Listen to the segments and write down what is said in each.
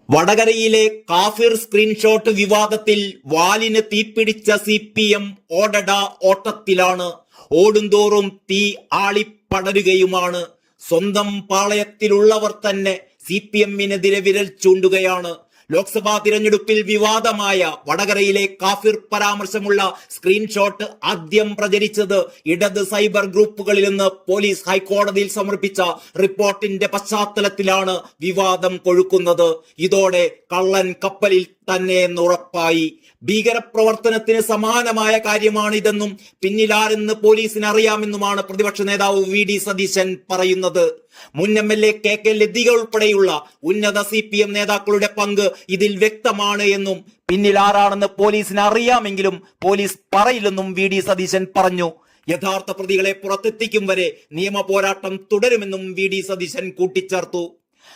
വടകരയിലെ കാഫിർ സ്ക്രീൻഷോട്ട് വിവാദത്തിൽ വാലിന് തീപിടിച്ച CPM ഓടട ഓട്ടത്തിലാണ്. ഓടുന്തോറും തീ ആളിപ്പടരുകയുമാണ്. സ്വന്തം പാളയത്തിലുള്ളവർ തന്നെ CPM-നെതിരെ വിരൽ ചൂണ്ടുകയാണ്. ലോക്സഭാ തിരഞ്ഞെടുപ്പിൽ വിവാദമായ വടകരയിലെ കാഫിർ പരാമർശമുള്ള സ്ക്രീൻഷോട്ട് ആദ്യം പ്രചരിച്ചത് ഇടത് സൈബർ ഗ്രൂപ്പുകളിൽ നിന്ന് പോലീസ് ഹൈക്കോടതിയിൽ സമർപ്പിച്ച റിപ്പോർട്ടിന്റെ പശ്ചാത്തലത്തിലാണ് വിവാദം കൊഴുക്കുന്നത്. ഇതോടെ കള്ളൻ കപ്പലിൽ തന്നെ ഉറപ്പായി. ഭീകരപ്രവർത്തനത്തിന് സമാനമായ കാര്യമാണിതെന്നും പിന്നിലാരെന്ന് പോലീസിന് അറിയാമെന്നുമാണ് പ്രതിപക്ഷ നേതാവ് VD സതീശൻ പറയുന്നത്. മുൻ MLA KK ലതിക ഉൾപ്പെടെയുള്ള ഉന്നത CPM നേതാക്കളുടെ പങ്ക് ഇതിൽ വ്യക്തമാണ് എന്നും പിന്നിലാരാണെന്ന് പോലീസിന് അറിയാമെങ്കിലും പോലീസ് പറയില്ലെന്നും VD സതീശൻ പറഞ്ഞു. യഥാർത്ഥ പ്രതികളെ പുറത്തെത്തിക്കും വരെ നിയമ പോരാട്ടം തുടരുമെന്നും VD സതീശൻ കൂട്ടിച്ചേർത്തു.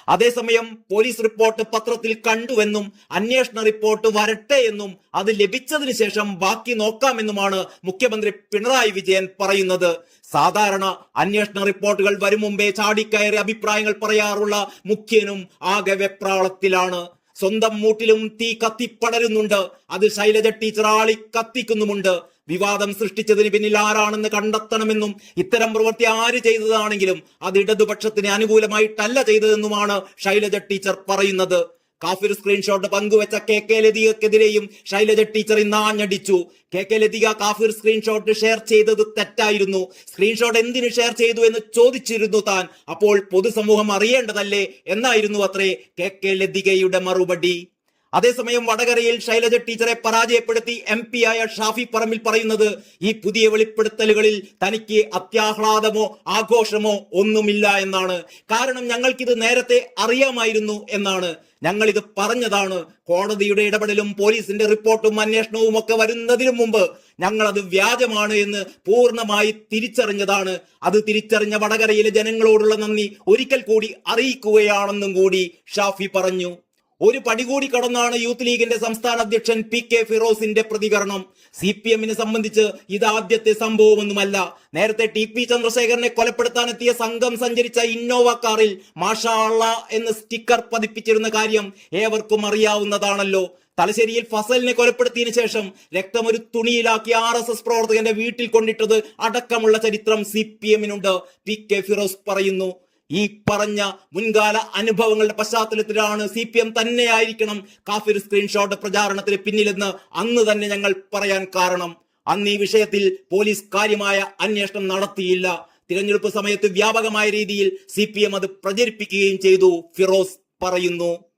അതേസമയം പോലീസ് റിപ്പോർട്ട് പത്രത്തിൽ കണ്ടുവെന്നും അന്വേഷണ റിപ്പോർട്ട് വരട്ടെ എന്നും അത് ലഭിച്ചതിന് ശേഷം ബാക്കി നോക്കാമെന്നുമാണ് മുഖ്യമന്ത്രി പിണറായി വിജയൻ പറയുന്നത്. സാധാരണ അന്വേഷണ റിപ്പോർട്ടുകൾ വരും മുമ്പേ ചാടിക്കയറി അഭിപ്രായങ്ങൾ പറയാറുള്ള മുഖ്യനും ആകെ വെപ്രാളത്തിലാണ്. സ്വന്തം മൂട്ടിലും തീ കത്തിപ്പടരുന്നുണ്ട്. അത് ശൈലജ ടീച്ചർ ആളി കത്തിക്കുന്നുമുണ്ട്. വിവാദം സൃഷ്ടിച്ചതിന് പിന്നിൽ ആരാണെന്ന് കണ്ടെത്തണമെന്നും ഇത്തരം പ്രവൃത്തി ആര് ചെയ്തതാണെങ്കിലും അത് ഇടതുപക്ഷത്തിന് അനുകൂലമായിട്ടല്ല ചെയ്തതെന്നുമാണ് ശൈലജ ടീച്ചർ പറയുന്നത്. കാഫിർ സ്ക്രീൻഷോട്ട് പങ്കുവെച്ച KK ലതികക്കെതിരെയും ശൈലജ ടീച്ചർ ഇന്ന് ആഞ്ഞടിച്ചു. KK ലതിക കാഫിർ സ്ക്രീൻഷോട്ട് ഷെയർ ചെയ്തത് തെറ്റായിരുന്നു. സ്ക്രീൻഷോട്ട് എന്തിനു ഷെയർ ചെയ്തു എന്ന് ചോദിച്ചിരുന്നു താൻ. അപ്പോൾ പൊതുസമൂഹം അറിയേണ്ടതല്ലേ എന്നായിരുന്നു അത്രേ KK ലതികയുടെ മറുപടി. അതേസമയം വടകരയിൽ ശൈലജ ടീച്ചറെ പരാജയപ്പെടുത്തി MP ആയ ഷാഫി പറമ്പിൽ പറയുന്നത് ഈ പുതിയ വെളിപ്പെടുത്തലുകളിൽ തനിക്ക് അത്യാഹ്ലാദമോ ആഘോഷമോ ഒന്നുമില്ല എന്നാണ്. കാരണം ഞങ്ങൾക്കിത് നേരത്തെ അറിയാമായിരുന്നു എന്നാണ്. ഞങ്ങളിത് പറഞ്ഞതാണ്. കോടതിയുടെ ഇടപെടലും പോലീസിന്റെ റിപ്പോർട്ടും അന്വേഷണവും ഒക്കെ വരുന്നതിനു മുമ്പ് ഞങ്ങളത് വ്യാജമാണ് എന്ന് പൂർണ്ണമായി തിരിച്ചറിഞ്ഞതാണ്. അത് തിരിച്ചറിഞ്ഞ വടകരയിലെ ജനങ്ങളോടുള്ള നന്ദി ഒരിക്കൽ കൂടി അറിയിക്കുകയാണെന്നും കൂടി ഷാഫി പറഞ്ഞു. ഒരു പടി കൂടി കടന്നാണ് യൂത്ത് ലീഗിന്റെ സംസ്ഥാന അധ്യക്ഷൻ PK ഫിറോസിന്റെ പ്രതികരണം. CPM-നെ സംബന്ധിച്ച് ഇത് ആദ്യത്തെ സംഭവമൊന്നുമല്ല. നേരത്തെ TP ചന്ദ്രശേഖരനെ കൊലപ്പെടുത്താനെത്തിയ സംഘം സഞ്ചരിച്ച ഇന്നോവ കാറിൽ മാഷാ അള്ളാ എന്ന് സ്റ്റിക്കർ പതിപ്പിച്ചിരുന്ന കാര്യം ഏവർക്കും അറിയാവുന്നതാണല്ലോ. തലശ്ശേരിയിൽ ഫസലിനെ കൊലപ്പെടുത്തിയതിനു ശേഷം രക്തമൊരു തുണിയിലാക്കി RSS പ്രവർത്തകന്റെ വീട്ടിൽ കൊണ്ടിട്ടത് അടക്കമുള്ള ചരിത്രം CPM-നുണ്ട്. PK ഫിറോസ് പറയുന്നു. ഈ പറഞ്ഞ മുൻകാല അനുഭവങ്ങളുടെ പശ്ചാത്തലത്തിലാണ് CPM തന്നെയായിരിക്കണം കാഫിർ സ്ക്രീൻഷോട്ട് പ്രചാരണത്തിന് പിന്നിലെന്ന് അന്ന് തന്നെ ഞങ്ങൾ പറയാൻ കാരണം. അന്ന് ഈ വിഷയത്തിൽ പോലീസ് കാര്യമായ അന്വേഷണം നടത്തിയില്ല. തിരഞ്ഞെടുപ്പ് സമയത്ത് വ്യാപകമായ രീതിയിൽ CPM അത് പ്രചരിപ്പിക്കുകയും ചെയ്തു, ഫിറോസ് പറയുന്നു.